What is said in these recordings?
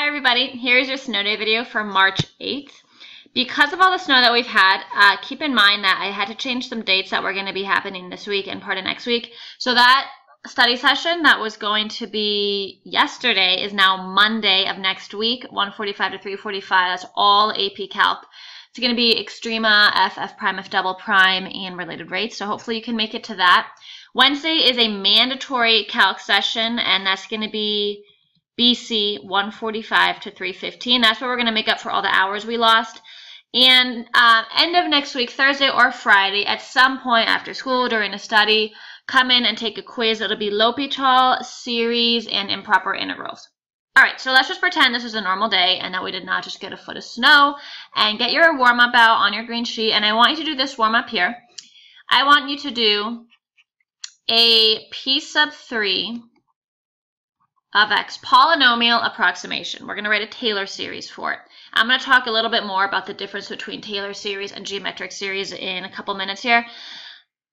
everybody, here's your snow day video for March 8th. Because of all the snow that we've had, keep in mind that I had to change some dates that were going to be happening this week and part of next week. So that study session that was going to be yesterday is now Monday of next week, 1:45 to 3:45. That's all AP Calc. It's going to be Extrema, F prime, F double prime, and related rates. So hopefully you can make it to that. Wednesday is a mandatory calc session, and that's going to be BC 1:45 to 3:15. That's where we're going to make up for all the hours we lost. And end of next week, Thursday or Friday, at some point after school during a study, come in and take a quiz. It'll be L'Hôpital, series, and improper integrals. All right, so let's just pretend this is a normal day and that we did not just get a foot of snow, and get your warm-up out on your green sheet. And I want you to do this warm-up here. I want you to do a P sub 3 of x polynomial approximation. We're going to write a Taylor series for it. I'm going to talk a little bit more about the difference between Taylor series and geometric series in a couple minutes here.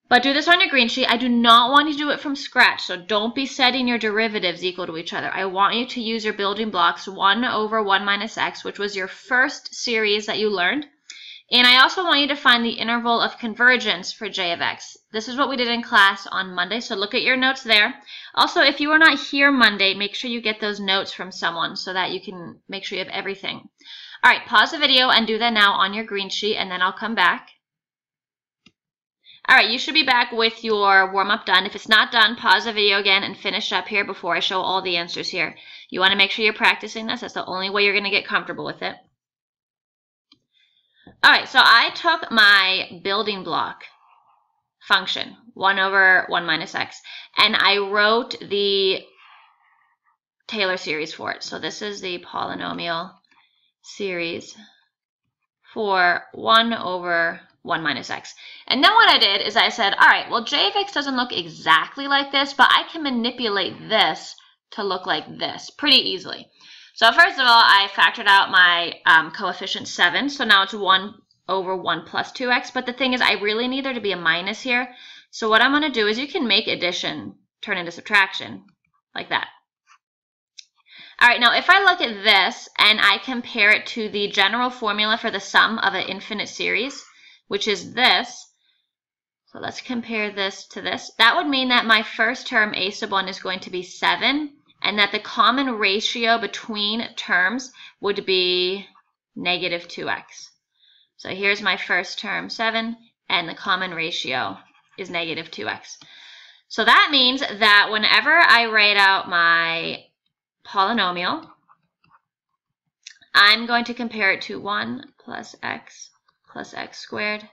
But do this on your green sheet. I do not want you to do it from scratch, so don't be setting your derivatives equal to each other. I want you to use your building blocks 1 over 1 minus x, which was your first series that you learned. And I also want you to find the interval of convergence for j of x. This is what we did in class on Monday, so look at your notes there. Also, if you are not here Monday, make sure you get those notes from someone so that you can make sure you have everything. All right, pause the video and do that now on your green sheet, and then I'll come back. All right, you should be back with your warm-up done. If it's not done, pause the video again and finish up here before I show all the answers here. You want to make sure you're practicing this. That's the only way you're going to get comfortable with it. All right, so I took my building block function, 1 over 1 minus x, and I wrote the Taylor series for it. So this is the polynomial series for 1 over 1 minus x. And then what I did is I said, all right, well, j of x doesn't look exactly like this, but I can manipulate this to look like this pretty easily. So first of all, I factored out my coefficient 7. So now it's 1 over 1 plus 2x. But the thing is, I really need there to be a minus here. So what I'm going to do is you can make addition turn into subtraction like that. All right, now if I look at this and I compare it to the general formula for the sum of an infinite series, which is this. So let's compare this to this. That would mean that my first term, a sub 1, is going to be 7. And that the common ratio between terms would be negative 2x. So here's my first term, 7, and the common ratio is negative 2x. So that means that whenever I write out my polynomial, I'm going to compare it to 1 plus x squared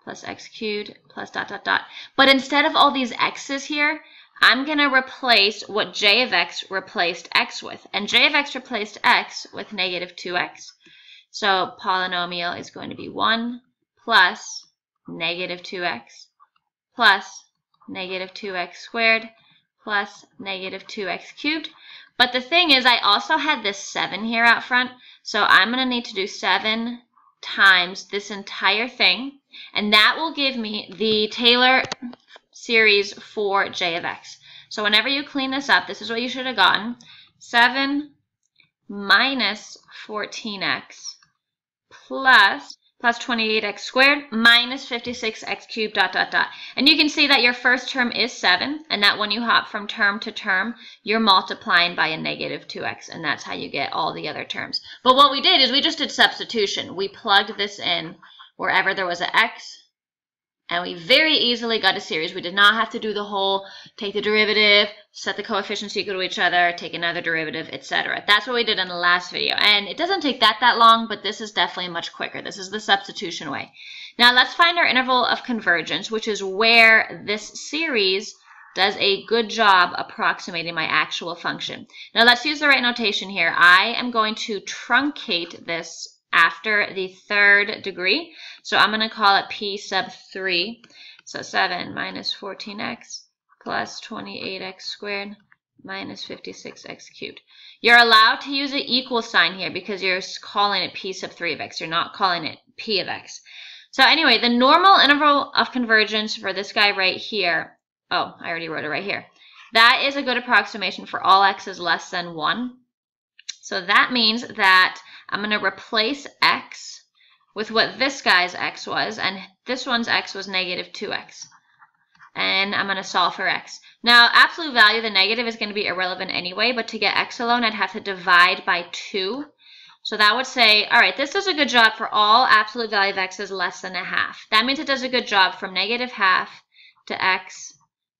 plus x cubed plus dot, dot, dot. But instead of all these x's here, I'm going to replace what j of x replaced x with. And j of x replaced x with negative 2x. So polynomial is going to be 1 plus negative 2x plus negative 2x squared plus negative 2x cubed. But the thing is, I also had this 7 here out front. So I'm going to need to do 7 times this entire thing. And that will give me the Taylor series for j of x. So whenever you clean this up, this is what you should have gotten. 7 minus 14x plus 28x squared minus 56x cubed dot, dot, dot. And you can see that your first term is 7, and that when you hop from term to term, you're multiplying by a negative 2x, and that's how you get all the other terms. But what we did is we just did substitution. We plugged this in wherever there was an x, and we very easily got a series. We did not have to do the whole take the derivative, set the coefficients equal to each other, take another derivative, etc. That's what we did in the last video. And it doesn't take that long, but this is definitely much quicker. This is the substitution way. Now let's find our interval of convergence, which is where this series does a good job approximating my actual function. Now let's use the right notation here. I am going to truncate this after the third degree. So I'm going to call it P sub 3. So 7 minus 14x plus 28x squared minus 56x cubed. You're allowed to use an equal sign here because you're calling it P sub 3 of x. You're not calling it P of x. So anyway, the normal interval of convergence for this guy right here, oh, I already wrote it right here. That is a good approximation for all x's less than 1. So that means that I'm going to replace x with what this guy's x was, and this one's x was negative 2x. And I'm going to solve for x. Now, absolute value, the negative is going to be irrelevant anyway, but to get x alone, I'd have to divide by 2. So that would say, all right, this does a good job for all absolute value of x is less than a half. That means it does a good job from negative half to x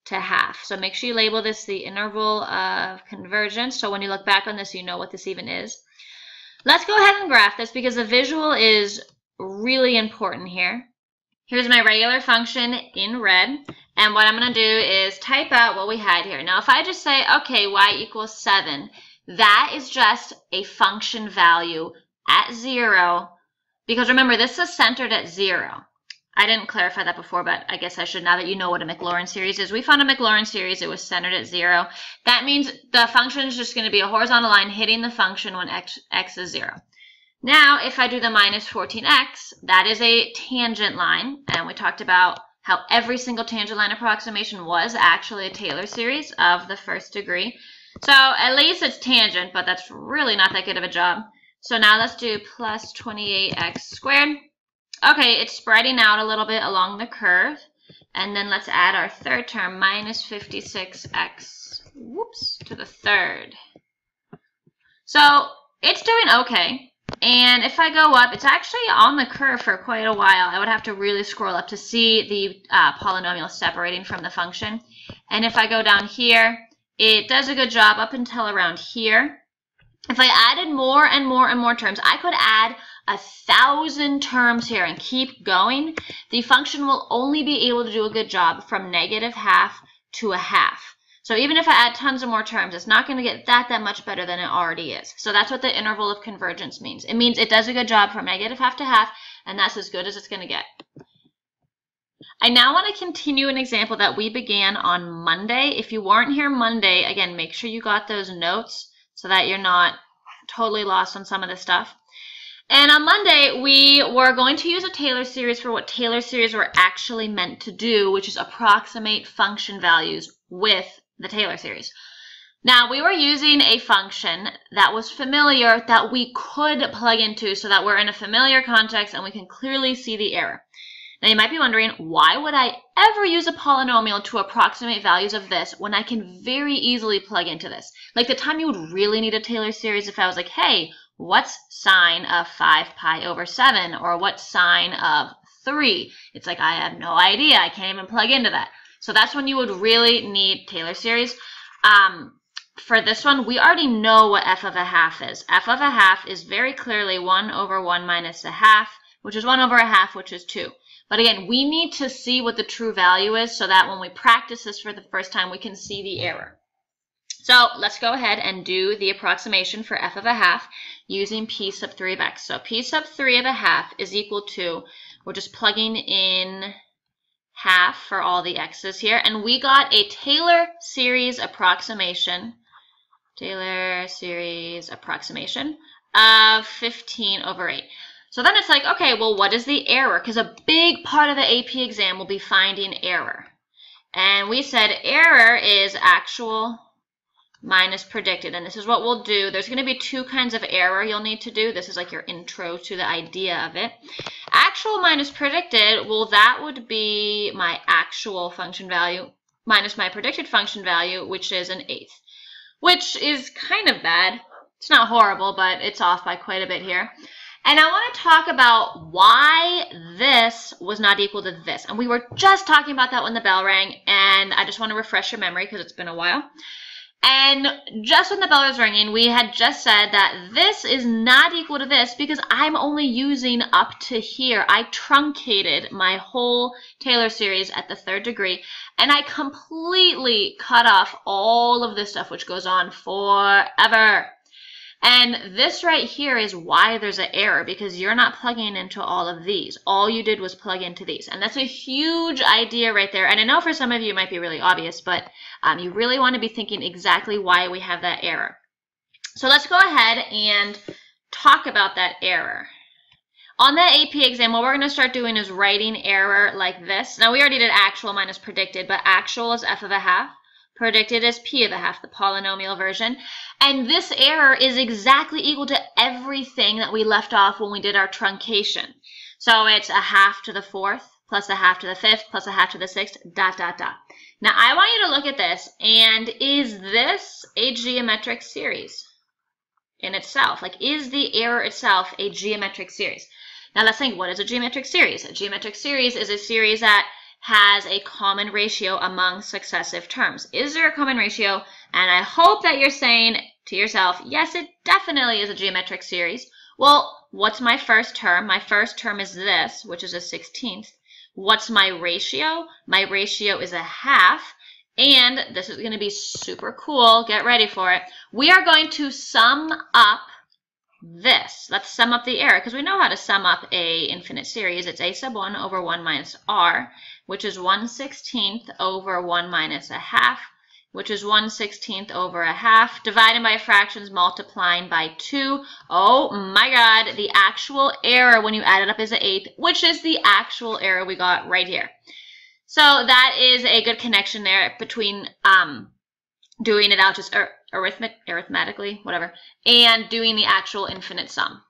to half. So make sure you label this the interval of convergence. So when you look back on this, you know what this even is. Let's go ahead and graph this because the visual is really important here. Here's my regular function in red. And what I'm going to do is type out what we had here. Now, if I just say, okay, y equals 7, that is just a function value at 0. Because remember, this is centered at 0. I didn't clarify that before, but I guess I should now that you know what a Maclaurin series is. We found a Maclaurin series. It was centered at 0. That means the function is just going to be a horizontal line hitting the function when x is 0. Now, if I do the minus 14x, that is a tangent line. And we talked about how every single tangent line approximation was actually a Taylor series of the first degree. So at least it's tangent, but that's really not that good of a job. So now let's do plus 28x squared. Okay, it's spreading out a little bit along the curve. And then let's add our third term, minus 56x, whoops, to the third. So it's doing okay. And if I go up, it's actually on the curve for quite a while. I would have to really scroll up to see the polynomial separating from the function. And if I go down here, it does a good job up until around here. If I added more and more and more terms, I could add 1,000 terms here and keep going. The function will only be able to do a good job from negative half to a half. So even if I add tons of more terms, it's not going to get that much better than it already is. So that's what the interval of convergence means. It means it does a good job from negative half to half, and that's as good as it's going to get. I now want to continue an example that we began on Monday. If you weren't here Monday, again, make sure you got those notes so that you're not totally lost on some of this stuff. And on Monday, we were going to use a Taylor series for what Taylor series were actually meant to do, which is approximate function values with the Taylor series. Now, we were using a function that was familiar that we could plug into so that we're in a familiar context and we can clearly see the error. Now, you might be wondering, why would I ever use a polynomial to approximate values of this when I can very easily plug into this? Like the time you would really need a Taylor series if I was like, hey, what's sine of 5 pi over 7? Or what's sine of 3? It's like, I have no idea. I can't even plug into that. So that's when you would really need Taylor series. For this one, we already know what f of a half is. F of a half is very clearly 1 over 1 minus a half, which is 1 over a half, which is 2. But again, we need to see what the true value is so that when we practice this for the first time, we can see the error. So let's go ahead and do the approximation for f of a half using p sub 3 of x. So p sub 3 of a half is equal to, we're just plugging in half for all the x's here, and we got a Taylor series approximation, of 15 over 8. So then it's like, okay, well, what is the error? Because a big part of the AP exam will be finding error. And we said error is actual minus predicted. And this is what we'll do. There's going to be two kinds of error you'll need to do. This is like your intro to the idea of it. Actual minus predicted, well, that would be my actual function value minus my predicted function value, which is an eighth, which is kind of bad. It's not horrible, but it's off by quite a bit here. And I want to talk about why this was not equal to this. And we were just talking about that when the bell rang, and I just want to refresh your memory because it's been a while. And just when the bell was ringing, we had just said that this is not equal to this because I'm only using up to here. I truncated my whole Taylor series at the third degree, and I completely cut off all of this stuff, which goes on forever. And this right here is why there's an error, because you're not plugging into all of these. All you did was plug into these. And that's a huge idea right there. And I know for some of you it might be really obvious, but you really want to be thinking exactly why we have that error. So let's go ahead and talk about that error. On the AP exam, what we're going to start doing is writing error like this. Now, we already did actual minus predicted, but actual is f of a half. predicted as p of a half, the polynomial version. And this error is exactly equal to everything that we left off when we did our truncation. So it's a half to the fourth, plus a half to the fifth, plus a half to the sixth, dot, dot, dot. Now, I want you to look at this, and is this a geometric series in itself? Like, is the error itself a geometric series? Now, let's think, what is a geometric series? A geometric series is a series that has a common ratio among successive terms. Is there a common ratio? And I hope that you're saying to yourself, yes, it definitely is a geometric series. Well, what's my first term? My first term is this, which is a 16th. What's my ratio? My ratio is a half. And this is going to be super cool. Get ready for it. We are going to sum up this. Let's sum up the error, because we know how to sum up a infinite series. It's a sub 1 over 1 minus r, which is 1/16 over 1 minus a half, which is 1/16 over a half, divided by fractions, multiplying by 2. Oh my God, the actual error when you add it up is an eighth, which is the actual error we got right here. So that is a good connection there between doing it out just arithmetically, whatever, and doing the actual infinite sum.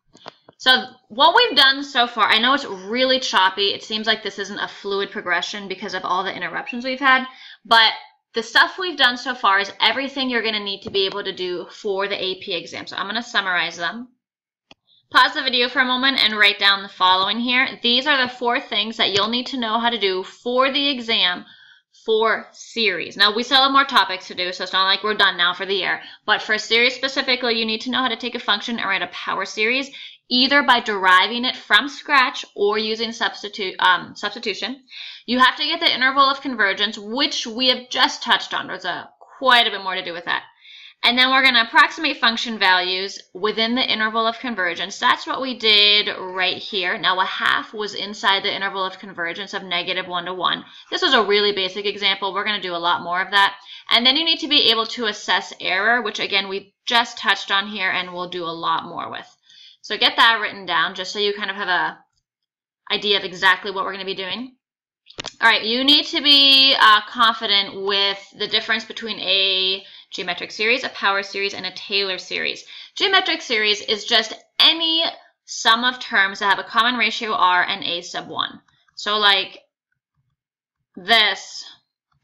So what we've done so far, I know it's really choppy. It seems like this isn't a fluid progression because of all the interruptions we've had, but the stuff we've done so far is everything you're going to need to be able to do for the AP exam. So I'm going to summarize them. Pause the video for a moment and write down the following here. These are the 4 things that you'll need to know how to do for the exam for series. Now, we still have more topics to do, so it's not like we're done now for the year. But for series specifically, you need to know how to take a function and write a power series, either by deriving it from scratch or using substitution. You have to get the interval of convergence, which we have just touched on. There's quite a bit more to do with that. And then we're going to approximate function values within the interval of convergence. That's what we did right here. Now, a half was inside the interval of convergence of -1 to 1. This was a really basic example. We're going to do a lot more of that. And then you need to be able to assess error, which, again, we just touched on here and we'll do a lot more with. So get that written down just so you kind of have an idea of exactly what we're going to be doing. All right, you need to be confident with the difference between a geometric series, a power series, and a Taylor series. Geometric series is just any sum of terms that have a common ratio r and a sub 1. So like this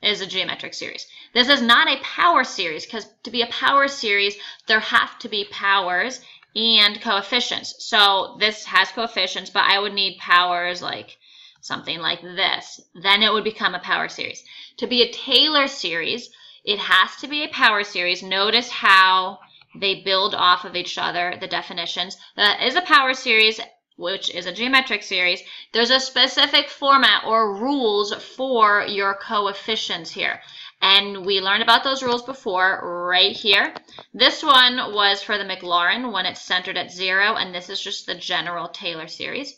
is a geometric series. This is not a power series, because to be a power series, there have to be powers and coefficients. So this has coefficients, but I would need powers like something like this. Then it would become a power series. To be a Taylor series, it has to be a power series. Notice how they build off of each other, the definitions. That is a power series, which is a geometric series. There's a specific format or rules for your coefficients here. And we learned about those rules before right here. This one was for the Maclaurin when it's centered at 0, and this is just the general Taylor series.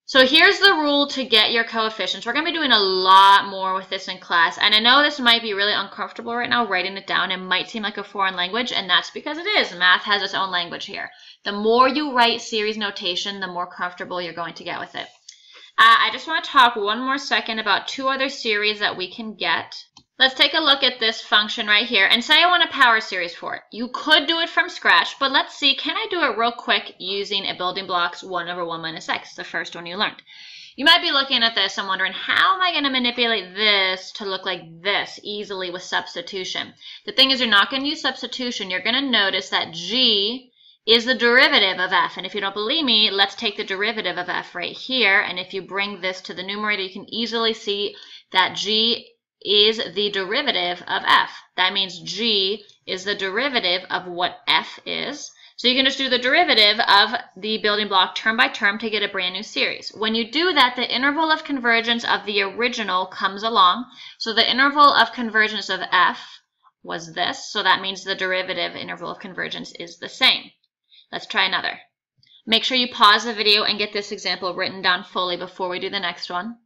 So here's the rule to get your coefficients. We're going to be doing a lot more with this in class, and I know this might be really uncomfortable right now, writing it down. It might seem like a foreign language, and that's because it is. Math has its own language here. The more you write series notation, the more comfortable you're going to get with it. I just want to talk one more second about 2 other series that we can get. Let's take a look at this function right here and say I want a power series for it. You could do it from scratch, but let's see, can I do it real quick using a building blocks 1 over 1 minus x, the first one you learned. You might be looking at this and wondering, how am I going to manipulate this to look like this easily with substitution? The thing is, you're not going to use substitution. You're going to notice that g is the derivative of f. And if you don't believe me, let's take the derivative of f right here. And if you bring this to the numerator, you can easily see that g is the derivative of f. That means g is the derivative of what f is. So you can just do the derivative of the building block term by term to get a brand new series. When you do that, the interval of convergence of the original comes along. So the interval of convergence of f was this. So that means the derivative interval of convergence is the same. Let's try another. Make sure you pause the video and get this example written down fully before we do the next one.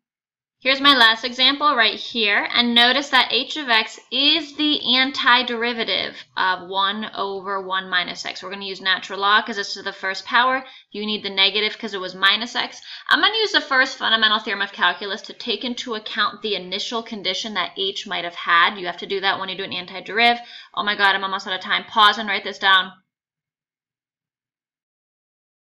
Here's my last example right here, and notice that h of x is the antiderivative of 1 over 1 minus x. We're going to use natural log because it's to the first power. You need the negative because it was minus x. I'm going to use the first fundamental theorem of calculus to take into account the initial condition that h might have had. You have to do that when you do an antiderivative. Oh my god, I'm almost out of time. Pause and write this down.